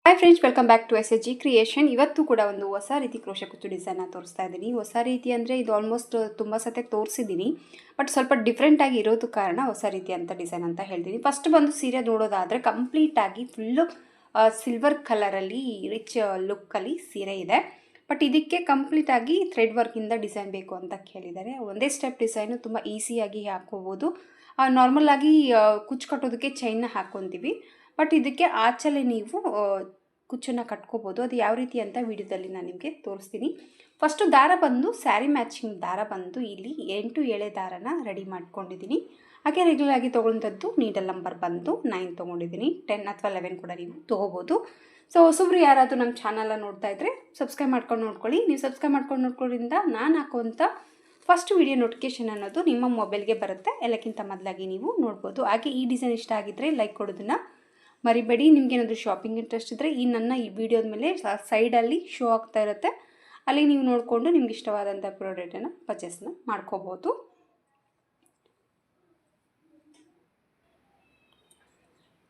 Hi friends, welcome back to SHG creation. ಇವತ್ತು ಕೂಡ ಒಂದು ಹೊಸ ರೀತಿ ಕ್ರೋಶೆ ಕುಚ್ಚು ಡಿಸೈನ್ನ ತೋರಿಸ್ತಾ ಇದ್ದೀನಿ. ಹೊಸ ರೀತಿ ಅಂದರೆ ಇದು ಆಲ್ಮೋಸ್ಟ್ ತುಂಬ ಸತೆ ತೋರಿಸಿದ್ದೀನಿ, ಬಟ್ ಸ್ವಲ್ಪ ಡಿಫ್ರೆಂಟಾಗಿ ಇರೋದು ಕಾರಣ ಹೊಸ ರೀತಿ ಅಂತ ಡಿಸೈನ್ ಅಂತ ಹೇಳ್ತೀನಿ. ಫಸ್ಟ್ ಬಂದು ಸೀರೆ ನೋಡೋದಾದರೆ ಕಂಪ್ಲೀಟಾಗಿ ಫುಲ್ಲು ಸಿಲ್ವರ್ ಕಲರಲ್ಲಿ ರಿಚ್ ಲುಕ್ಕಲ್ಲಿ ಸೀರೆ ಇದೆ. ಬಟ್ ಇದಕ್ಕೆ ಕಂಪ್ಲೀಟಾಗಿ ಥ್ರೆಡ್ ವರ್ಕಿಂದ ಡಿಸೈನ್ ಬೇಕು ಅಂತ ಕೇಳಿದ್ದಾರೆ. ಒಂದೇ ಸ್ಟೆಪ್ ಡಿಸೈನು ತುಂಬ ಈಸಿಯಾಗಿ ಹಾಕೋಬೋದು. ನಾರ್ಮಲಾಗಿ ಕುಚ್ಚು ಕಟ್ಟೋದಕ್ಕೆ ಚೈನ್ನ ಹಾಕ್ಕೊತೀವಿ, ಬಟ್ ಇದಕ್ಕೆ ಆಚಲೆ ನೀವು ಕುಚ್ಚನ್ನು ಕಟ್ಕೋಬೋದು. ಅದು ಯಾವ ರೀತಿ ಅಂತ ವಿಡಿಯೋದಲ್ಲಿ ನಾನು ನಿಮಗೆ ತೋರಿಸ್ತೀನಿ. ಫಸ್ಟು ದಾರ ಬಂದು ಸ್ಯಾರಿ ಮ್ಯಾಚಿಂಗ್ ದಾರ ಬಂದು ಇಲ್ಲಿ 8 ಎಳೆ ದಾರನ ರೆಡಿ ಮಾಡ್ಕೊಂಡಿದ್ದೀನಿ. ಹಾಗೆ ರೆಗ್ಯುಲರ್ ಆಗಿ ತೊಗೊಂಡದ್ದು ನೀಡಲ್ ನಂಬರ್ ಬಂದು 9 ತೊಗೊಂಡಿದ್ದೀನಿ. 10 ಅಥವಾ 11 ಕೂಡ ನೀವು ತೊಗೋಬೋದು. ಸೊ ಹೊಸಬ್ರು ಯಾರಾದರೂ ನಮ್ಮ ಚಾನಲ್ನ ನೋಡ್ತಾ ಇದ್ದರೆ ಸಬ್ಸ್ಕ್ರೈಬ್ ಮಾಡ್ಕೊಂಡು ನೋಡ್ಕೊಳ್ಳಿ. ನೀವು ಸಬ್ಸ್ಕ್ರೈಬ್ ಮಾಡ್ಕೊಂಡು ನೋಡ್ಕೊಳ್ಳೋದ್ರಿಂದ ನಾನು ಹಾಕುವಂಥ ಫಸ್ಟ್ ವಿಡಿಯೋ ನೋಟಿಫಿಕೇಷನ್ ಅನ್ನೋದು ನಿಮ್ಮ ಮೊಬೈಲ್ಗೆ ಬರುತ್ತೆ. ಎಲ್ಲಕ್ಕಿಂತ ಮೊದಲಾಗಿ ನೀವು ನೋಡ್ಬೋದು. ಹಾಗೆ ಈ ಡಿಸೈನ್ ಇಷ್ಟ ಆಗಿದ್ದರೆ ಲೈಕ್ ಕೊಡೋದನ್ನು ಮರಿಬೇಡಿ. ನಿಮಗೇನಾದರೂ ಶಾಪಿಂಗ್ ಇಂಟ್ರೆಸ್ಟ್ ಇದ್ದರೆ ನನ್ನ ಈ ವಿಡಿಯೋದ ಮೇಲೆ ಸೈಡಲ್ಲಿ ಶೋ ಆಗ್ತಾ ಇರುತ್ತೆ, ಅಲ್ಲಿ ನೀವು ನೋಡಿಕೊಂಡು ನಿಮ್ಗೆ ಇಷ್ಟವಾದಂಥ ಪ್ರಾಡಕ್ಟನ್ನು ಪರ್ಚೇಸ್ನ ಮಾಡ್ಕೋಬೋದು.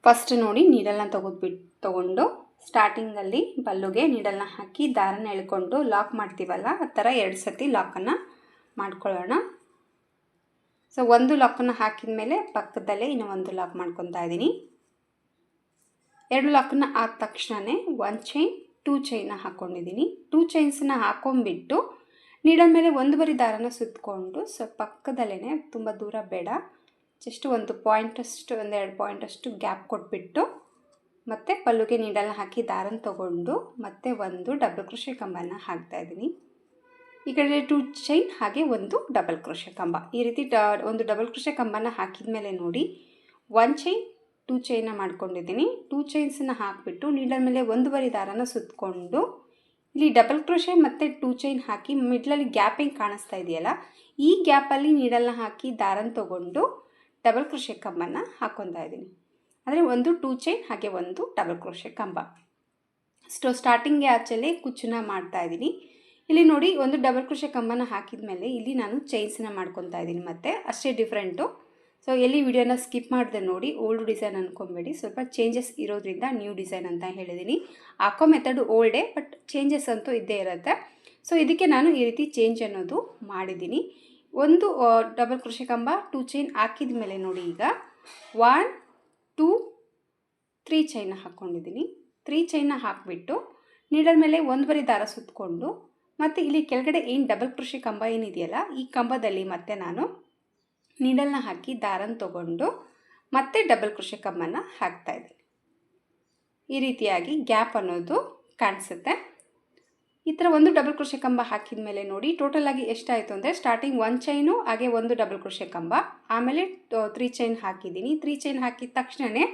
ಫಸ್ಟ್ ನೋಡಿ, ನೀಡಲ್ನ ತೊಗೊಂಡು ಸ್ಟಾರ್ಟಿಂಗಲ್ಲಿ ಬಲ್ಲುಗೆ ನೀಡಲ್ನ ಹಾಕಿ ದಾರನ ಎಳ್ಕೊಂಡು ಲಾಕ್ ಮಾಡ್ತೀವಲ್ಲ, ಆ ಥರ 2 ಸತಿ ಲಾಕನ್ನು ಮಾಡ್ಕೊಳ್ಳೋಣ. ಸೊ ಒಂದು ಲಾಕನ್ನು ಹಾಕಿದ ಮೇಲೆ ಪಕ್ಕದಲ್ಲೇ ಇನ್ನೂ ಒಂದು ಲಾಕ್ ಮಾಡ್ಕೊತಾ ಇದ್ದೀನಿ. 2 ಲಾಕನ್ನು ಆದ ತಕ್ಷಣವೇ 1 ಚೈನ್ 2 ಚೈನ್ನ ಹಾಕ್ಕೊಂಡಿದ್ದೀನಿ. 2 ಚೈನ್ಸನ್ನ ಹಾಕೊಂಡ್ಬಿಟ್ಟು ನೀಡಲ್ ಮೇಲೆ ಒಂದು ಬರಿ ದಾರನ ಸುತ್ತಕೊಂಡು ಪಕ್ಕದಲ್ಲೇ, ತುಂಬ ದೂರ ಬೇಡ, ಜಸ್ಟ್ 1 ಪಾಯಿಂಟಷ್ಟು 1-2 ಪಾಯಿಂಟಷ್ಟು ಗ್ಯಾಪ್ ಕೊಟ್ಬಿಟ್ಟು ಮತ್ತು ಪಲ್ಲುಗೆ ನೀಡಲ್ನ ಹಾಕಿ ದಾರನ ತೊಗೊಂಡು ಮತ್ತೆ ಒಂದು ಡಬಲ್ ಕ್ರೋಶೆ ಕಂಬನ ಹಾಕ್ತಾಯಿದ್ದೀನಿ. ಈ ಕಡೆ 2 ಚೈನ್ ಹಾಗೆ ಒಂದು ಡಬಲ್ ಕ್ರೋಶೆ ಕಂಬ. ಈ ರೀತಿ ಒಂದು ಡಬಲ್ ಕ್ರೋಶೆ ಕಂಬನ ಹಾಕಿದ ಮೇಲೆ ನೋಡಿ, 1 ಚೈನ್ 2 ಚೈನ್ನ ಮಾಡ್ಕೊಂಡಿದ್ದೀನಿ. 2 ಚೈನ್ಸನ್ನು ಹಾಕಿಬಿಟ್ಟು ನೀಡಲ್ ಮೇಲೆ ಒಂದು ಬರಿ ದಾರನ ಸುತ್ತಕೊಂಡು ಇಲ್ಲಿ ಡಬಲ್ ಕ್ರೋಶೆ ಮತ್ತು 2 ಚೈನ್ ಹಾಕಿ ಮಿಡ್ಲಲ್ಲಿ ಗ್ಯಾಪ್ ಹೆಂಗೆ ಕಾಣಿಸ್ತಾ ಇದೆಯಲ್ಲ, ಈ ಗ್ಯಾಪಲ್ಲಿ ನೀಡಲ್ನ ಹಾಕಿ ದಾರನ ತೊಗೊಂಡು ಡಬಲ್ ಕ್ರೋಶೆ ಕಂಬನ ಹಾಕ್ಕೊತಾ ಇದ್ದೀನಿ. ಅಂದರೆ ಒಂದು 2 ಚೈನ್ ಹಾಗೆ ಒಂದು ಡಬಲ್ ಕ್ರೋಶೆ ಕಂಬ. ಸ್ಟಾರ್ಟಿಂಗ್ಗೆ ಆಚೆಲೆ ಕುಚ್ಚನ್ನ ಮಾಡ್ತಾಯಿದ್ದೀನಿ. ಇಲ್ಲಿ ನೋಡಿ, ಒಂದು ಡಬಲ್ ಕ್ರೋಶೆ ಕಂಬನ ಹಾಕಿದ ಮೇಲೆ ಇಲ್ಲಿ ನಾನು ಚೈನ್ಸನ್ನ ಮಾಡ್ಕೊತಾ ಇದ್ದೀನಿ. ಮತ್ತು ಅಷ್ಟೇ ಡಿಫ್ರೆಂಟು. ಸೊ ಎಲ್ಲಿ ವಿಡಿಯೋನ ಸ್ಕಿಪ್ ಮಾಡಿದೆ ನೋಡಿ, ಓಲ್ಡ್ ಡಿಸೈನ್ ಅಂದ್ಕೊಂಬೇಡಿ, ಸ್ವಲ್ಪ ಚೇಂಜಸ್ ಇರೋದ್ರಿಂದ ನ್ಯೂ ಡಿಸೈನ್ ಅಂತ ಹೇಳಿದ್ದೀನಿ. ಹಾಕೋ ಮೆಥಡು ಓಲ್ಡೇ, ಬಟ್ ಚೇಂಜಸ್ ಅಂತೂ ಇದ್ದೇ ಇರುತ್ತೆ. ಸೊ ಇದಕ್ಕೆ ನಾನು ಈ ರೀತಿ ಚೇಂಜ್ ಅನ್ನೋದು ಮಾಡಿದ್ದೀನಿ. ಒಂದು ಡಬಲ್ ಕ್ರೋಶೆ ಕಂಬ 2 ಚೈನ್ ಹಾಕಿದ ಮೇಲೆ ನೋಡಿ, ಈಗ 1 2 3 ಚೈನ್ನ ಹಾಕ್ಕೊಂಡಿದ್ದೀನಿ. 3 ಚೈನ್ನ ಹಾಕಿಬಿಟ್ಟು ನೀಡಲ್ ಮೇಲೆ ಒಂದು ಬರಿ ದಾರ ಸುತ್ತಕೊಂಡು ಮತ್ತು ಇಲ್ಲಿ ಕೆಳಗಡೆ ಏನು ಡಬಲ್ ಕ್ರೋಶೆ ಕಂಬ ಏನಿದೆಯಲ್ಲ, ಈ ಕಂಬದಲ್ಲಿ ಮತ್ತೆ ನಾನು ನೀಡಲ್ನ ಹಾಕಿ ದಾರನ ತೊಗೊಂಡು ಮತ್ತೆ ಡಬಲ್ ಕ್ರೋಶೆ ಕಂಬನ ಹಾಕ್ತಾಯಿದ್ದೀನಿ. ಈ ರೀತಿಯಾಗಿ ಗ್ಯಾಪ್ ಅನ್ನೋದು ಕಾಣಿಸುತ್ತೆ. ಈ ಥರ ಒಂದು ಡಬಲ್ ಕ್ರೋಶೆ ಕಂಬ ಹಾಕಿದ ಮೇಲೆ ನೋಡಿ, ಟೋಟಲಾಗಿ ಎಷ್ಟಾಯಿತು ಅಂದರೆ ಸ್ಟಾರ್ಟಿಂಗ್ 1 ಚೈನು ಹಾಗೆ ಒಂದು ಡಬಲ್ ಕ್ರೋಶೆ ಕಂಬ, ಆಮೇಲೆ 3 ಚೈನ್ ಹಾಕಿದ್ದೀನಿ. 3 ಚೈನ್ ಹಾಕಿದ ತಕ್ಷಣವೇ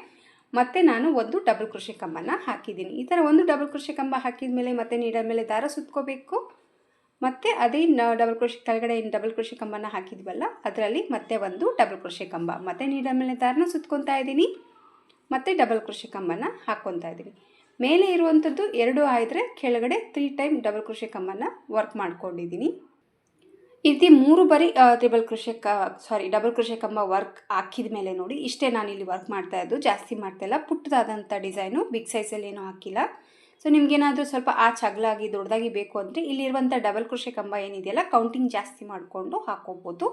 ಮತ್ತೆ ನಾನು ಒಂದು ಡಬಲ್ ಕ್ರೋಶೆ ಕಂಬನ ಹಾಕಿದ್ದೀನಿ. ಈ ಥರ ಒಂದು ಡಬಲ್ ಕ್ರೋಶೆ ಕಂಬ ಹಾಕಿದ ಮೇಲೆ ಮತ್ತೆ ನೀಡಲ್ ಮೇಲೆ ದಾರ ಸುತ್ಕೋಬೇಕು. ಮತ್ತು ಅದೇ ಡಬಲ್ ಕ್ರೋಶೆ ಕೆಳಗಡೆ ಏನು ಡಬಲ್ ಕ್ರೋಶೆ ಕಂಬನ ಹಾಕಿದ್ವಲ್ಲ, ಅದರಲ್ಲಿ ಮತ್ತೆ ಒಂದು ಡಬಲ್ ಕ್ರೋಶೆ ಕಂಬ, ಮತ್ತು ನೀಡಲ್ ಮೇಲೆ ದಾರನ ಸುತ್ಕೊತಾ ಇದ್ದೀನಿ, ಮತ್ತು ಡಬಲ್ ಕ್ರೋಶೆ ಕಂಬನ ಹಾಕ್ಕೊತಾ ಇದ್ದೀನಿ. ಮೇಲೆ ಇರುವಂಥದ್ದು 2 ಆದರೆ ಕೆಳಗಡೆ 3 ಟೈಮ್ ಡಬಲ್ ಕ್ರೋಶೆ ಕಂಬನ ವರ್ಕ್ ಮಾಡ್ಕೊಂಡಿದ್ದೀನಿ. ಈ ರೀತಿ 3 ಬರಿ ಡಬಲ್ ಕ್ರೋಶೆ ಕಂಬ ವರ್ಕ್ ಹಾಕಿದ ಮೇಲೆ ನೋಡಿ, ಇಷ್ಟೇ ನಾನಿಲ್ಲಿ ವರ್ಕ್ ಮಾಡ್ತಾಯಿದ್ದು, ಜಾಸ್ತಿ ಮಾಡ್ತಾಯಿಲ್ಲ. ಪುಟ್ಟದಾದಂಥ ಡಿಸೈನು, ಬಿಗ್ ಸೈಜಲ್ಲಿ ಏನೂ ಹಾಕಿಲ್ಲ. ಸೊ ನಿಮಗೇನಾದರೂ ಸ್ವಲ್ಪ ಅಗಲಾಗಿ ದೊಡ್ಡದಾಗಿ ಬೇಕು ಅಂದರೆ ಇಲ್ಲಿರುವಂಥ ಡಬಲ್ ಕ್ರೋಶೆ ಕಂಬ ಏನಿದೆಯಲ್ಲ, ಕೌಂಟಿಂಗ್ ಜಾಸ್ತಿ ಮಾಡಿಕೊಂಡು ಹಾಕ್ಕೋಬೋದು.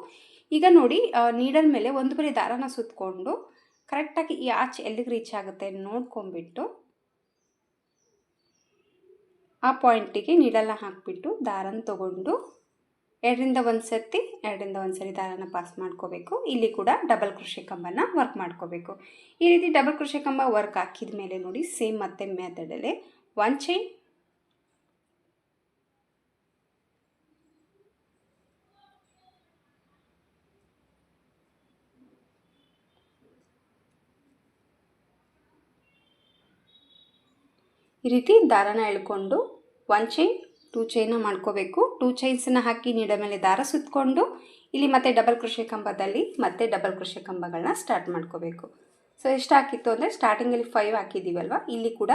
ಈಗ ನೋಡಿ, ನೀಡಲ್ ಮೇಲೆ ಒಂದು ಬರಿ ದಾರನ ಸುತ್ತಕೊಂಡು ಕರೆಕ್ಟಾಗಿ ಈ ಆಚೆ ಎಲ್ಲಿಗೆ ರೀಚ್ ಆಗುತ್ತೆ ನೋಡ್ಕೊಂಬಿಟ್ಟು ಆ ಪಾಯಿಂಟಿಗೆ ನೀಡಲ್ನ ಹಾಕಿಬಿಟ್ಟು ದಾರನ ತೊಗೊಂಡು 2ರಿಂದ 1 ಸತಿ ದಾರನ ಪಾಸ್ ಮಾಡ್ಕೋಬೇಕು. ಇಲ್ಲಿ ಕೂಡ ಡಬಲ್ ಕ್ರೋಶೆ ಕಂಬನ ವರ್ಕ್ ಮಾಡ್ಕೋಬೇಕು. ಈ ರೀತಿ ಡಬಲ್ ಕ್ರೋಶೆ ಕಂಬ ವರ್ಕ್ ಹಾಕಿದ ಮೇಲೆ ನೋಡಿ, ಸೇಮ್ ಮತ್ತೆ ಮೆಥಡಲ್ಲೇ 1 ಚೈನ್, ಈ ರೀತಿ ದಾರನ ಎಳ್ಕೊಂಡು 1 ಚೈನ್ 2 ಚೈನ್ನ ಮಾಡ್ಕೋಬೇಕು. 2 ಚೈನ್ಸನ್ನ ಹಾಕಿ ನೀಡಲ್ ಮೇಲೆ ದಾರ ಸುತ್ತಕೊಂಡು ಇಲ್ಲಿ ಮತ್ತೆ ಡಬಲ್ ಕ್ರೋಶೆ ಕಂಬದಲ್ಲಿ ಮತ್ತೆ ಡಬಲ್ ಕ್ರೋಶೆ ಕಂಬಗಳನ್ನ ಸ್ಟಾರ್ಟ್ ಮಾಡ್ಕೋಬೇಕು. ಸೊ ಎಷ್ಟು ಹಾಕಿತ್ತು ಅಂದರೆ ಸ್ಟಾರ್ಟಿಂಗಲ್ಲಿ 5 ಹಾಕಿದ್ದೀವಲ್ವ, ಇಲ್ಲಿ ಕೂಡ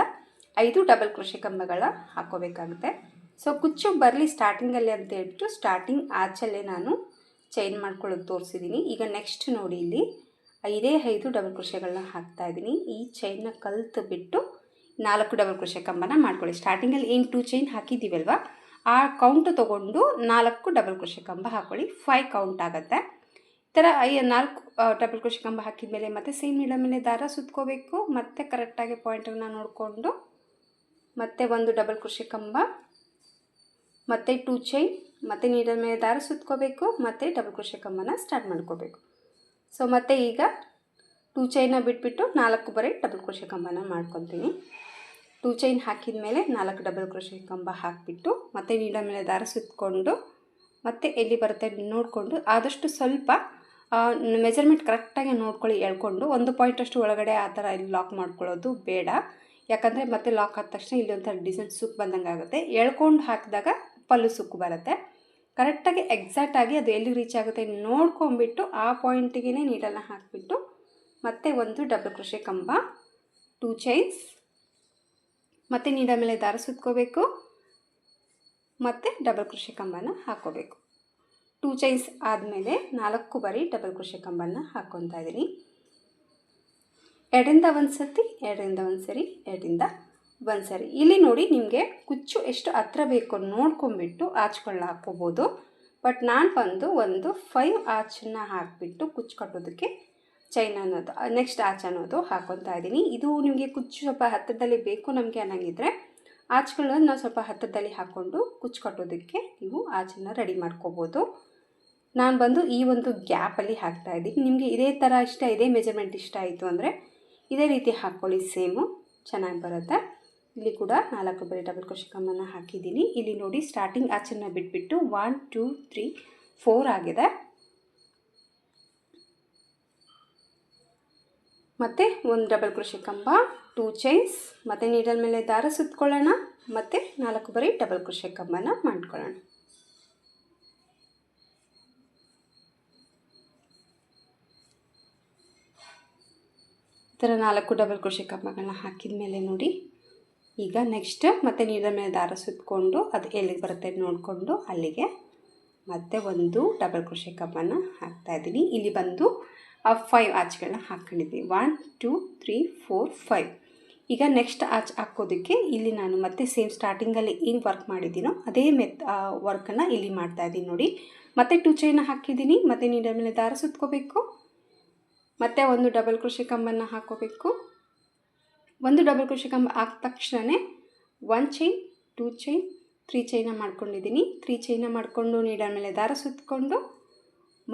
5 ಡಬಲ್ ಕ್ರೋಶೆ ಕಂಬಗಳ ಹಾಕ್ಕೋಬೇಕಾಗುತ್ತೆ. ಸೊ ಕುಚ್ಚು ಬರಲಿ ಸ್ಟಾರ್ಟಿಂಗಲ್ಲಿ ಅಂತ ಹೇಳ್ಬಿಟ್ಟು ಸ್ಟಾರ್ಟಿಂಗ್ ಆಚಲ್ಲೇ ನಾನು ಚೈನ್ ಮಾಡ್ಕೊಳ್ಳೋದು ತೋರಿಸಿದ್ದೀನಿ. ಈಗ ನೆಕ್ಸ್ಟ್ ನೋಡಿ, ಇಲ್ಲಿ 5 ಡಬಲ್ ಕ್ರೋಶೆಗಳನ್ನ ಹಾಕ್ತಾಯಿದ್ದೀನಿ. ಈ ಚೈನ್ನ ಕಲಿತು ಬಿಟ್ಟು 4 ಡಬಲ್ ಕ್ರೋಶೆ ಕಂಬನ ಮಾಡ್ಕೊಳ್ಳಿ. ಸ್ಟಾರ್ಟಿಂಗಲ್ಲಿ ಏನು 2 ಚೈನ್ ಹಾಕಿದ್ದೀವಲ್ವ ಆ ಕೌಂಟು ತೊಗೊಂಡು 4 ಡಬಲ್ ಕ್ರೋಶೆ ಕಂಬ ಹಾಕ್ಕೊಳ್ಳಿ. 5 ಕೌಂಟ್ ಆಗುತ್ತೆ. ಈ ಥರ 4 ಡಬಲ್ ಕ್ರೋಶೆ ಕಂಬ ಹಾಕಿದ ಮೇಲೆ ಮತ್ತೆ ಸೇಮ್ ನೀಡಲ್ ಮೇಲೆ ದಾರ ಸುತ್ಕೋಬೇಕು. ಮತ್ತೆ ಕರೆಕ್ಟಾಗಿ ಪಾಯಿಂಟನ್ನು ನೋಡಿಕೊಂಡು ಮತ್ತೆ 1 ಡಬಲ್ ಕ್ರೋಶೆ ಕಂಬ, ಮತ್ತೆ 2 ಚೈನ್, ಮತ್ತೆ ನೀಡಲ್ ಮೇಲೆ ದಾರ ಸುತ್ಕೋಬೇಕು, ಮತ್ತೆ ಡಬಲ್ ಕ್ರೋಶೆ ಕಂಬನ ಸ್ಟಾರ್ಟ್ ಮಾಡ್ಕೋಬೇಕು. ಸೊ ಮತ್ತೆ ಈಗ 2 ಚೈನ ಬಿಟ್ಬಿಟ್ಟು 4 ಬರೀ ಡಬಲ್ ಕ್ರೋಶೆ ಕಂಬನ ಮಾಡ್ಕೊತೀನಿ. 2 ಚೈನ್ ಹಾಕಿದ ಮೇಲೆ 4 ಡಬಲ್ ಕ್ರೋಶೆ ಕಂಬ ಹಾಕಿಬಿಟ್ಟು ಮತ್ತೆ ನೀಡಲ್ ಮೇಲೆ ದಾರ ಸುತ್ತಕೊಂಡು ಮತ್ತೆ ಎಲ್ಲಿ ಬರುತ್ತೆ ನೋಡಿಕೊಂಡು ಆದಷ್ಟು ಸ್ವಲ್ಪ ಮೆಜರ್ಮೆಂಟ್ ಕರೆಕ್ಟಾಗಿ ನೋಡ್ಕೊಳ್ಳಿ. ಎಳ್ಕೊಂಡು 1 ಪಾಯಿಂಟಷ್ಟು ಒಳಗಡೆ ಆ ಥರ ಇಲ್ಲಿ ಲಾಕ್ ಮಾಡ್ಕೊಳ್ಳೋದು ಬೇಡ. ಯಾಕಂದರೆ ಮತ್ತೆ ಲಾಕ್ ಆದ ತಕ್ಷಣ ಇಲ್ಲಿ ಒಂಥರ ಡಿಸೈನ್ ಸುಕ್ಕು ಬಂದಂಗೆ ಆಗುತ್ತೆ. ಎಳ್ಕೊಂಡು ಹಾಕಿದಾಗ ಪಲ್ಲು ಸುಕ್ಕು ಬರುತ್ತೆ. ಕರೆಕ್ಟಾಗಿ ಎಕ್ಸಾಕ್ಟಾಗಿ ಅದು ಎಲ್ಲಿ ರೀಚ್ ಆಗುತ್ತೆ ನೋಡ್ಕೊಂಬಿಟ್ಟು ಆ ಪಾಯಿಂಟಿಗೆ ನೀಡಲ್ನ ಹಾಕಿಬಿಟ್ಟು ಮತ್ತೆ 1 ಡಬಲ್ ಕ್ರೋಶೆ ಕಂಬ, 2 ಚೈನ್ಸ್, ಮತ್ತು ನೀಡಲ್ ಮೇಲೆ ದಾರ ಸುತ್ಕೋಬೇಕು, ಮತ್ತು ಡಬಲ್ ಕ್ರೋಶೆ ಕಂಬನ ಹಾಕ್ಕೋಬೇಕು. 2 ಚೈನ್ಸ್ ಆದಮೇಲೆ 4 ಬಾರಿ ಡಬಲ್ ಕ್ರೋಶೆ ಕಂಬನ ಹಾಕ್ಕೊತಾ ಇದ್ದೀನಿ. 2ರಿಂದ 1 ಸತಿ, 2ರಿಂದ 1 ಸರಿ, 2ರಿಂದ 1 ಸರಿ. ಇಲ್ಲಿ ನೋಡಿ ನಿಮಗೆ ಕುಚ್ಚು ಎಷ್ಟು ಹತ್ರ ಬೇಕು ನೋಡ್ಕೊಂಬಿಟ್ಟು ಆಚ್ಗಳನ್ನ ಹಾಕ್ಕೋಬೋದು. ಬಟ್ ನಾನು ಬಂದು ಒಂದು 5 ಆಚನ್ನ ಹಾಕಿಬಿಟ್ಟು ಕುಚ್ಚು ಕಟ್ಟೋದಕ್ಕೆ ಚೈನ್ ಅನ್ನೋದು ನೆಕ್ಸ್ಟ್ ಆಚ್ ಅನ್ನೋದು ಹಾಕ್ಕೊತಾ ಇದ್ದೀನಿ. ಇದು ನಿಮಗೆ ಕುಚ್ಚು ಸ್ವಲ್ಪ ಹತ್ತಿರದಲ್ಲಿ ಬೇಕು ನಮಗೆ ಅನ್ನಂಗಿದ್ರೆ ಆಚ್ಗಳನ್ನ ನಾವು ಸ್ವಲ್ಪ ಹತ್ತಿರದಲ್ಲಿ ಹಾಕ್ಕೊಂಡು ಕುಚ್ಚು ಕಟ್ಟೋದಕ್ಕೆ ನೀವು ಆಚನ್ನ ರೆಡಿ ಮಾಡ್ಕೋಬೋದು. ನಾನು ಬಂದು ಈ ಒಂದು ಗ್ಯಾಪಲ್ಲಿ ಹಾಕ್ತಾಯಿದ್ದೀನಿ. ನಿಮಗೆ ಇದೇ ಥರ ಇಷ್ಟ, ಇದೇ ಮೆಜರ್ಮೆಂಟ್ ಇಷ್ಟ ಆಯಿತು ಅಂದರೆ ಇದೇ ರೀತಿ ಹಾಕ್ಕೊಳ್ಳಿ, ಸೇಮು ಚೆನ್ನಾಗಿ ಬರುತ್ತೆ. ಇಲ್ಲಿ ಕೂಡ 4 ಬಾರಿ ಡಬಲ್ ಕ್ರೋಶೆ ಕಂಬನ ಹಾಕಿದ್ದೀನಿ. ಇಲ್ಲಿ ನೋಡಿ ಸ್ಟಾರ್ಟಿಂಗ್ ಆಚನ್ನ ಬಿಟ್ಬಿಟ್ಟು 1 2 3 4 ಆಗಿದೆ. ಮತ್ತು 1 ಡಬಲ್ ಕ್ರೋಶೆ ಕಂಬ, 2 ಚೈನ್ಸ್, ಮತ್ತು ನೀಡಲ್ ಮೇಲೆ ದಾರ ಸುತ್ಕೊಳ್ಳೋಣ, ಮತ್ತು 4 ಬಾರಿ ಡಬಲ್ ಕ್ರೋಶೆ ಕಂಬನ ಮಾಡ್ಕೊಳ್ಳೋಣ. ಈ ಥರ 4 ಡಬಲ್ ಕ್ರೋಶೆ ಕಂಬಗಳನ್ನ ಹಾಕಿದ ಮೇಲೆ ನೋಡಿ ಈಗ ನೆಕ್ಸ್ಟ್ ಮತ್ತೆ ನೀಡಲ್ ಮೇಲೆ ದಾರ ಸುತ್ತಕೊಂಡು ಅದು ಎಲ್ಲಿಗೆ ಬರುತ್ತೆ ನೋಡಿಕೊಂಡು ಅಲ್ಲಿಗೆ ಮತ್ತೆ 1 ಡಬಲ್ ಕ್ರೋಶೆ ಕಂಬನ ಹಾಕ್ತಾಯಿದ್ದೀನಿ. ಇಲ್ಲಿ ಬಂದು 5 ಆಚ್ಗಳನ್ನ ಹಾಕ್ಕೊಂಡಿದ್ವಿ. 1 2 3 4 5. ಈಗ ನೆಕ್ಸ್ಟ್ ಆಚ್ ಹಾಕೋದಕ್ಕೆ ಇಲ್ಲಿ ನಾನು ಮತ್ತೆ ಸೇಮ್ ಸ್ಟಾರ್ಟಿಂಗಲ್ಲಿ ಏನು ವರ್ಕ್ ಮಾಡಿದ್ದೀನೋ ಅದೇ ವರ್ಕನ್ನು ಇಲ್ಲಿ ಮಾಡ್ತಾಯಿದ್ದೀನಿ ನೋಡಿ. ಮತ್ತೆ 2 ಚೈನ ಹಾಕಿದ್ದೀನಿ, ಮತ್ತು ನೀಡಲ್ ಮೇಲೆ ದಾರ ಸುತ್ಕೋಬೇಕು, ಮತ್ತು 1 ಡಬಲ್ ಕ್ರೋಶೆ ಕಂಬನ ಹಾಕ್ಕೋಬೇಕು. 1 ಡಬಲ್ ಕ್ರೋಶೆ ಕಂಬ ಹಾಕಿದ ತಕ್ಷಣವೇ 1 ಚೈನ್, 2 ಚೈನ್, 3 ಚೈನ ಮಾಡ್ಕೊಂಡಿದ್ದೀನಿ. 3 ಚೈನ ಮಾಡಿಕೊಂಡು ನೀಡಲ್ ಮೇಲೆ ದಾರ ಸುತ್ತಕೊಂಡು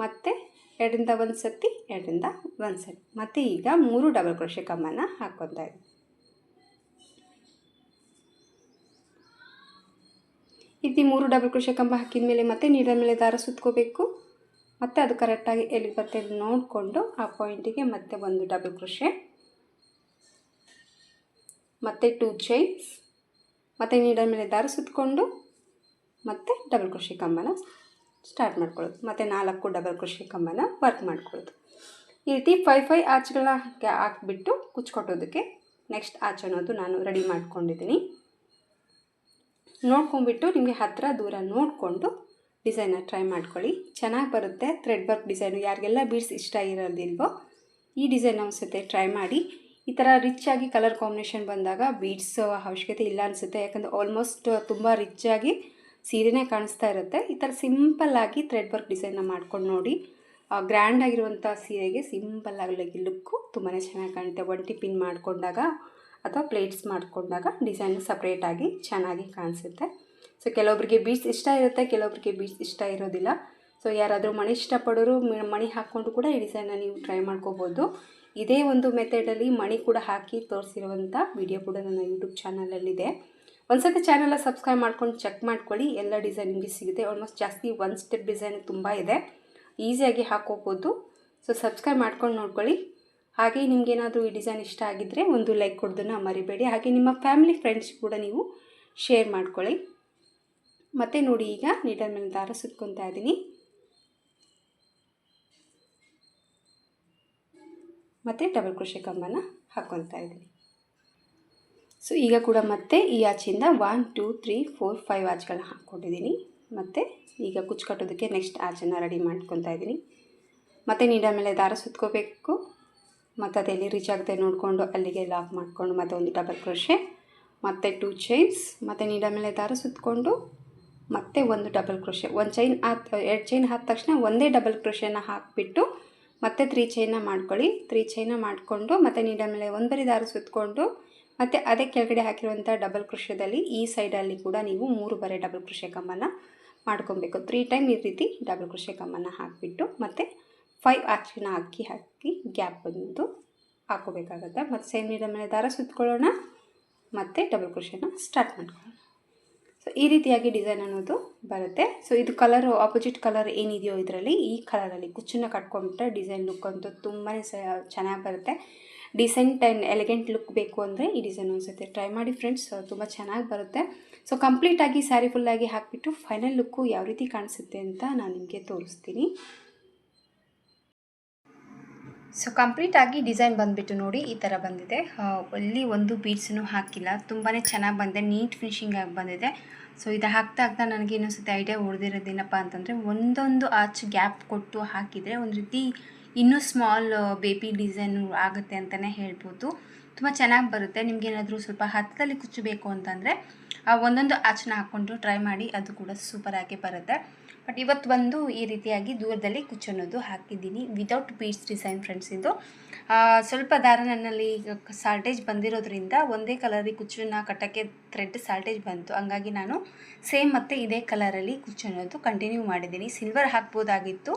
ಮತ್ತು 2ರಿಂದ 1 ಸತಿ, 2ರಿಂದ 1 ಸತಿ, ಮತ್ತು ಈಗ 3 ಡಬಲ್ ಕ್ರೋಶೆ ಕಂಬನ ಹಾಕ್ಕೊತಾ ಇದ್ದೀನಿ. ಇಲ್ಲಿ 3 ಡಬಲ್ ಕ್ರೋಶೆ ಕಂಬ ಹಾಕಿದ ಮೇಲೆ ಮತ್ತೆ ನೀಡಲ್ ಮೇಲೆ ದಾರ ಸುತ್ಕೋಬೇಕು, ಮತ್ತು ಅದು ಕರೆಕ್ಟಾಗಿ ಎಲ್ಲಿ ಬರುತ್ತೆ ನೋಡಿಕೊಂಡು ಆ ಪಾಯಿಂಟಿಗೆ ಮತ್ತೆ 1 ಡಬಲ್ ಕ್ರೋಶೆ, ಮತ್ತು 2 ಚೈನ್ಸ್, ಮತ್ತು ನೀಡಲ್ ಮೇಲೆ ದಾರ ಸುತ್ತಕೊಂಡು ಮತ್ತು ಡಬಲ್ ಕ್ರೋಶೆ ಕಂಬನ ಸ್ಟಾರ್ಟ್ ಮಾಡ್ಕೊಳ್ಳೋದು, ಮತ್ತು 4 ಡಬಲ್ ಕ್ರೋಶೆ ಕಂಬನ ವರ್ಕ್ ಮಾಡ್ಕೊಳ್ಳೋದು. ಈ ರೀತಿ 5 ಆಚ್ಗಳನ್ನ ಹಾಕಿಬಿಟ್ಟು ಕುಚ್ಚು ಕೊಟ್ಟೋದಕ್ಕೆ ನೆಕ್ಸ್ಟ್ ಆಚ್ ಅನ್ನೋದು ನಾನು ರೆಡಿ ಮಾಡ್ಕೊಂಡಿದ್ದೀನಿ. ನೋಡ್ಕೊಂಬಿಟ್ಟು ನಿಮಗೆ ಹತ್ತಿರ ದೂರ ನೋಡಿಕೊಂಡು ಡಿಸೈನ ಟ್ರೈ ಮಾಡ್ಕೊಳ್ಳಿ, ಚೆನ್ನಾಗಿ ಬರುತ್ತೆ. ಥ್ರೆಡ್ ವರ್ಕ್ ಡಿಸೈನು ಯಾರಿಗೆಲ್ಲ ಬೀಡ್ಸ್ ಇಷ್ಟ ಇರೋದಿಲ್ವೋ ಈ ಡಿಸೈನ್ ಅನಿಸುತ್ತೆ ಟ್ರೈ ಮಾಡಿ. ಈ ಥರ ರಿಚ್ಚಾಗಿ ಕಲರ್ ಕಾಂಬಿನೇಷನ್ ಬಂದಾಗ ಬೀಡ್ಸ್ ಅವಶ್ಯಕತೆ ಇಲ್ಲ ಅನಿಸುತ್ತೆ. ಯಾಕಂದರೆ ಆಲ್ಮೋಸ್ಟ್ ತುಂಬ ರಿಚ್ಚಾಗಿ ಸೀರೆನೇ ಕಾಣಿಸ್ತಾ ಇರುತ್ತೆ. ಈ ಥರ ಸಿಂಪಲ್ಲಾಗಿ ಥ್ರೆಡ್ ವರ್ಕ್ ಡಿಸೈನ್ನ ಮಾಡ್ಕೊಂಡು ನೋಡಿ. ಗ್ರ್ಯಾಂಡ್ ಆಗಿರುವಂಥ ಸೀರೆಗೆ ಸಿಂಪಲ್ಲಾಗಿ ಲುಕ್ಕು ತುಂಬಾ ಚೆನ್ನಾಗಿ ಕಾಣುತ್ತೆ. ಒಂಟಿ ಪಿನ್ ಮಾಡಿಕೊಂಡಾಗ ಅಥವಾ ಪ್ಲೇಟ್ಸ್ ಮಾಡಿಕೊಂಡಾಗ ಡಿಸೈನ್ ಸಪ್ರೇಟಾಗಿ ಚೆನ್ನಾಗಿ ಕಾಣಿಸುತ್ತೆ. ಸೊ ಕೆಲವೊಬ್ಬರಿಗೆ ಬೀಡ್ಸ್ ಇಷ್ಟ ಇರುತ್ತೆ, ಕೆಲವೊಬ್ಬರಿಗೆ ಬೀಡ್ಸ್ ಇಷ್ಟ ಇರೋದಿಲ್ಲ. ಸೊ ಯಾರಾದರೂ ಮಣಿ ಇಷ್ಟಪಡೋರು ಮಣಿ ಹಾಕ್ಕೊಂಡು ಕೂಡ ಈ ಡಿಸೈನ್ನ ನೀವು ಟ್ರೈ ಮಾಡ್ಕೋಬೋದು. ಇದೇ ಒಂದು ಮೆಥಡಲ್ಲಿ ಮಣಿ ಕೂಡ ಹಾಕಿ ತೋರಿಸಿರುವಂಥ ವಿಡಿಯೋ ಕೂಡ ನನ್ನ ಯೂಟ್ಯೂಬ್ ಚಾನಲಲ್ಲಿದೆ. ಒಂದು ಸತಿ ಚಾನಲ್ನ ಸಬ್ಸ್ಕ್ರೈಬ್ ಮಾಡ್ಕೊಂಡು ಚೆಕ್ ಮಾಡ್ಕೊಳ್ಳಿ, ಎಲ್ಲ ಡಿಸೈನ್ ನಿಮಗೆ ಸಿಗುತ್ತೆ. ಆಲ್ಮೋಸ್ಟ್ ಜಾಸ್ತಿ 1 ಸ್ಟೆಪ್ ಡಿಸೈನ್ ತುಂಬ ಇದೆ, ಈಸಿಯಾಗಿ ಹಾಕೋಬೋದು. ಸೊ ಸಬ್ಸ್ಕ್ರೈಬ್ ಮಾಡ್ಕೊಂಡು ನೋಡ್ಕೊಳ್ಳಿ. ಹಾಗೆ ನಿಮಗೇನಾದರೂ ಈ ಡಿಸೈನ್ ಇಷ್ಟ ಆಗಿದ್ದರೆ ಒಂದು ಲೈಕ್ ಕೊಡೋದನ್ನು ಮರಿಬೇಡಿ. ಹಾಗೆ ನಿಮ್ಮ ಫ್ಯಾಮಿಲಿ ಫ್ರೆಂಡ್ಸ್ ಕೂಡ ನೀವು ಶೇರ್ ಮಾಡ್ಕೊಳ್ಳಿ. ಮತ್ತು ನೋಡಿ ಈಗ ನೀಡಲ್ ಮೇಲೆ ದಾರ ಸುತ್ಕೊತಾ ಇದ್ದೀನಿ, ಮತ್ತು ಡಬಲ್ ಕ್ರೋಶೆ ಕಂಬನ ಹಾಕ್ಕೊತಾ ಇದ್ದೀನಿ. ಸೊ ಈಗ ಕೂಡ ಮತ್ತೆ ಈ ಆಚೆಯಿಂದ 1 2 3 4 5 ಆಚ್ಗಳನ್ನ ಹಾಕ್ಕೊಂಡಿದ್ದೀನಿ. ಮತ್ತು ಈಗ ಕುಚ್ಚು ಕಟ್ಟೋದಕ್ಕೆ ನೆಕ್ಸ್ಟ್ ಆಚನ್ನು ರೆಡಿ ಮಾಡ್ಕೊತಾ ಇದ್ದೀನಿ. ಮತ್ತು ನೀಡಲ್ ಮೇಲೆ ದಾರ ಸುತ್ಕೋಬೇಕು, ಮತ್ತು ಅದೆಲ್ಲಿ ರೀಚ್ ಆಗುತ್ತೆ ನೋಡಿಕೊಂಡು ಅಲ್ಲಿಗೆ ಲಾಕ್ ಮಾಡಿಕೊಂಡು ಮತ್ತು ಒಂದು ಡಬಲ್ ಕ್ರೋಶೆ ಮತ್ತು 2 ಚೈನ್ಸ್ ಮತ್ತು ನೀಡಲ್ ಮೇಲೆ ದಾರ ಸುತ್ತಕೊಂಡು ಮತ್ತು ಒಂದು ಡಬಲ್ ಕ್ರೋಶೆ. ಒಂದು ಚೈನ್ ಆದ 2 ಚೈನ್ ಆದ ತಕ್ಷಣ ಒಂದೇ ಡಬಲ್ ಕ್ರೋಶೆನ ಹಾಕಿಬಿಟ್ಟು ಮತ್ತು 3 ಚೈನ್ನ ಮಾಡ್ಕೊಳ್ಳಿ. 3 ಚೈನ್ನ ಮಾಡಿಕೊಂಡು ಮತ್ತು ನೀಡಲ್ ಮೇಲೆ ಒಂದು ಬರಿ ದಾರ ಸುತ್ತಕೊಂಡು ಮತ್ತು ಅದೇ ಕೆಳಗಡೆ ಹಾಕಿರುವಂಥ ಡಬಲ್ ಕ್ರೋಶೆದಲ್ಲಿ ಈ ಸೈಡಲ್ಲಿ ಕೂಡ ನೀವು 3 ಬರೆ ಡಬಲ್ ಕ್ರೋಶೆ ಕಮ್ಮನ್ನು ಮಾಡ್ಕೊಬೇಕು. 3 ಟೈಮ್ ಈ ರೀತಿ ಡಬಲ್ ಕ್ರೋಶೆ ಕಮ್ಮನ್ನು ಹಾಕಿಬಿಟ್ಟು ಮತ್ತು 5 ಆರ್ಚಿನ ಹಾಕಿ ಗ್ಯಾಪ್ ಬಂದು ಹಾಕೋಬೇಕಾಗತ್ತೆ. ಮತ್ತು ಸೇಮ್ ನೀಡಲ್ ಮೇಲೆ ದಾರ ಸುತ್ತಕೊಳ್ಳೋಣ ಮತ್ತು ಡಬಲ್ ಕ್ರೋಶೆನ ಸ್ಟಾರ್ಟ್ ಮಾಡ್ಕೊಳ್ಳೋಣ. ಸೊ ಈ ರೀತಿಯಾಗಿ ಡಿಸೈನ್ ಅನ್ನೋದು ಬರುತ್ತೆ. ಸೊ ಇದು ಕಲರು ಆಪೋಸಿಟ್ ಕಲರ್ ಏನಿದೆಯೋ ಇದರಲ್ಲಿ ಈ ಕಲರಲ್ಲಿ ಕುಚ್ಚನ್ನು ಕಟ್ಕೊಂಡ್ಬಿಟ್ರೆ ಡಿಸೈನ್ ಲುಕ್ ಅಂತೂ ತುಂಬಾ ಚೆನ್ನಾಗಿ ಬರುತ್ತೆ. ಡಿಸೆಂಟ್ ಆ್ಯಂಡ್ ಎಲಿಗೆಂಟ್ ಲುಕ್ ಬೇಕು ಅಂದರೆ ಈ ಡಿಸೈನ್ ಅನಿಸುತ್ತೆ ಟ್ರೈ ಮಾಡಿ ಫ್ರೆಂಡ್ಸ್, ತುಂಬ ಚೆನ್ನಾಗಿ ಬರುತ್ತೆ. ಸೊ ಕಂಪ್ಲೀಟಾಗಿ ಸ್ಯಾರಿ ಫುಲ್ಲಾಗಿ ಹಾಕಿಬಿಟ್ಟು ಫೈನಲ್ ಲುಕ್ಕು ಯಾವ ರೀತಿ ಕಾಣಿಸುತ್ತೆ ಅಂತ ನಾನು ನಿಮಗೆ ತೋರಿಸ್ತೀನಿ. ಸೊ ಕಂಪ್ಲೀಟಾಗಿ ಡಿಸೈನ್ ಬಂದುಬಿಟ್ಟು ನೋಡಿ ಈ ಥರ ಬಂದಿದೆ. ಅಲ್ಲಿ ಒಂದು ಬೀಡ್ಸನ್ನು ಹಾಕಿಲ್ಲ, ತುಂಬಾ ಚೆನ್ನಾಗಿ ಬಂದಿದೆ, ನೀಟ್ ಫಿನಿಶಿಂಗ್ ಆಗಿ ಬಂದಿದೆ. ಸೊ ಇದು ಹಾಕ್ತಾ ನನಗೆ ಇನ್ನೊಂದ್ಸತಿ ಐಡಿಯಾ ಹೊಡೆದಿರೋದೇನಪ್ಪ ಅಂತಂದರೆ ಒಂದೊಂದು ಆಚ್ ಗ್ಯಾಪ್ ಕೊಟ್ಟು ಹಾಕಿದರೆ ಒಂದು ರೀತಿ ಇನ್ನೂ ಸ್ಮಾಲ್ ಬೇಬಿ ಡಿಸೈನು ಆಗುತ್ತೆ ಅಂತಲೇ ಹೇಳ್ಬೋದು. ತುಂಬ ಚೆನ್ನಾಗಿ ಬರುತ್ತೆ. ನಿಮಗೇನಾದರೂ ಸ್ವಲ್ಪ ಹತ್ತದಲ್ಲಿ ಕುಚ್ಚಬೇಕು ಅಂತಂದರೆ ಒಂದೊಂದು ಆಚನ್ನ ಹಾಕ್ಕೊಂಡು ಟ್ರೈ ಮಾಡಿ, ಅದು ಕೂಡ ಸೂಪರಾಗಿ ಬರುತ್ತೆ. ಬಟ್ ಇವತ್ತು ಬಂದು ಈ ರೀತಿಯಾಗಿ ದೂರದಲ್ಲಿ ಕುಚ್ಚನ್ನೋದು ಹಾಕಿದ್ದೀನಿ ವಿದೌಟ್ ಬೀಡ್ಸ್ ಡಿಸೈನ್ ಫ್ರೆಂಡ್ಸ್. ಇದು ಸ್ವಲ್ಪ ದಾರ ನನ್ನಲ್ಲಿ ಸಾಲ್ಟೇಜ್ ಬಂದಿರೋದ್ರಿಂದ ಒಂದೇ ಕಲರಿಗೆ ಕುಚ್ಚನ್ನು ಕಟ್ಟೋಕ್ಕೆ ಥ್ರೆಡ್ ಸಾಲ್ಟೇಜ್ ಬಂತು, ಹಂಗಾಗಿ ನಾನು ಸೇಮ್ ಮತ್ತು ಇದೇ ಕಲರಲ್ಲಿ ಕುಚ್ಚನ್ನೋದು ಕಂಟಿನ್ಯೂ ಮಾಡಿದ್ದೀನಿ. ಸಿಲ್ವರ್ ಹಾಕ್ಬೋದಾಗಿತ್ತು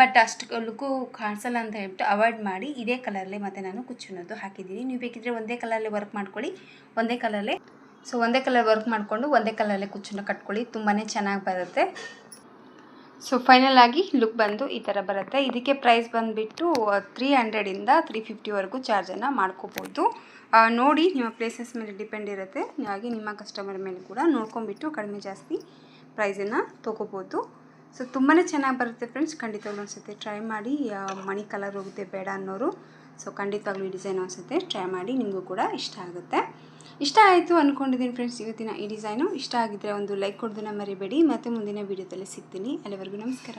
ಬಟ್ ಅಷ್ಟು ಲುಕ್ಕು ಕಾಣಿಸಲ್ಲ ಅಂತ ಹೇಳ್ಬಿಟ್ಟು ಅವಾಯ್ಡ್ ಮಾಡಿ ಇದೇ ಕಲರಲ್ಲೇ ಮತ್ತು ನಾನು ಕುಚ್ಚನ್ನೋದು ಹಾಕಿದ್ದೀನಿ. ನೀವು ಬೇಕಿದ್ದರೆ ಒಂದೇ ಕಲರಲ್ಲೇ ವರ್ಕ್ ಮಾಡ್ಕೊಳ್ಳಿ, ಒಂದೇ ಕಲರಲ್ಲೇ. ಸೊ ಒಂದೇ ಕಲರ್ ವರ್ಕ್ ಮಾಡಿಕೊಂಡು ಒಂದೇ ಕಲರಲ್ಲೇ ಕುಚ್ಚನ್ನು ಕಟ್ಕೊಳ್ಳಿ, ತುಂಬಾ ಚೆನ್ನಾಗಿ ಬರುತ್ತೆ. ಸೊ ಫೈನಲ್ ಆಗಿ ಲುಕ್ ಬಂದು ಈ ಥರ ಬರುತ್ತೆ. ಇದಕ್ಕೆ ಪ್ರೈಸ್ ಬಂದುಬಿಟ್ಟು 300ಇಂದ 350ವರೆಗೂ ಚಾರ್ಜನ್ನು ಮಾಡ್ಕೋಬೋದು. ನೋಡಿ ನಿಮ್ಮ ಪ್ಲೇಸಸ್ ಮೇಲೆ ಡಿಪೆಂಡ್ ಇರುತ್ತೆ, ಹಾಗೆ ನಿಮ್ಮ ಕಸ್ಟಮರ್ ಮೇಲೆ ಕೂಡ ನೋಡ್ಕೊಂಬಿಟ್ಟು ಕಡಿಮೆ ಜಾಸ್ತಿ ಪ್ರೈಸನ್ನು ತೊಗೋಬೋದು. ಸೊ ತುಂಬಾ ಚೆನ್ನಾಗಿ ಬರುತ್ತೆ ಫ್ರೆಂಡ್ಸ್, ಖಂಡಿತವಾಗ್ಲೂ ಅನಿಸುತ್ತೆ ಟ್ರೈ ಮಾಡಿ. ಮಣಿ ಕಲರ್ ಹೋಗುತ್ತೆ ಬೇಡ ಅನ್ನೋರು ಸೊ ಖಂಡಿತವಾಗ್ಲೂ ಈ ಡಿಸೈನ್ ಅನಿಸುತ್ತೆ ಟ್ರೈ ಮಾಡಿ, ನಿಮಗೂ ಕೂಡ ಇಷ್ಟ ಆಗುತ್ತೆ. ಇಷ್ಟ ಆಯಿತು ಅಂದ್ಕೊಂಡಿದ್ದೀನಿ ಫ್ರೆಂಡ್ಸ್ ಇವತ್ತಿನ ಈ ಡಿಸೈನು. ಇಷ್ಟ ಆಗಿದ್ದರೆ ಒಂದು ಲೈಕ್ ಕೊಡೋದನ್ನ ಮರಿಬೇಡಿ. ಮತ್ತು ಮುಂದಿನ ವೀಡಿಯೋದಲ್ಲಿ ಸಿಗ್ತೀನಿ. ಅಲ್ಲಿವರೆಗೂ ನಮಸ್ಕಾರ.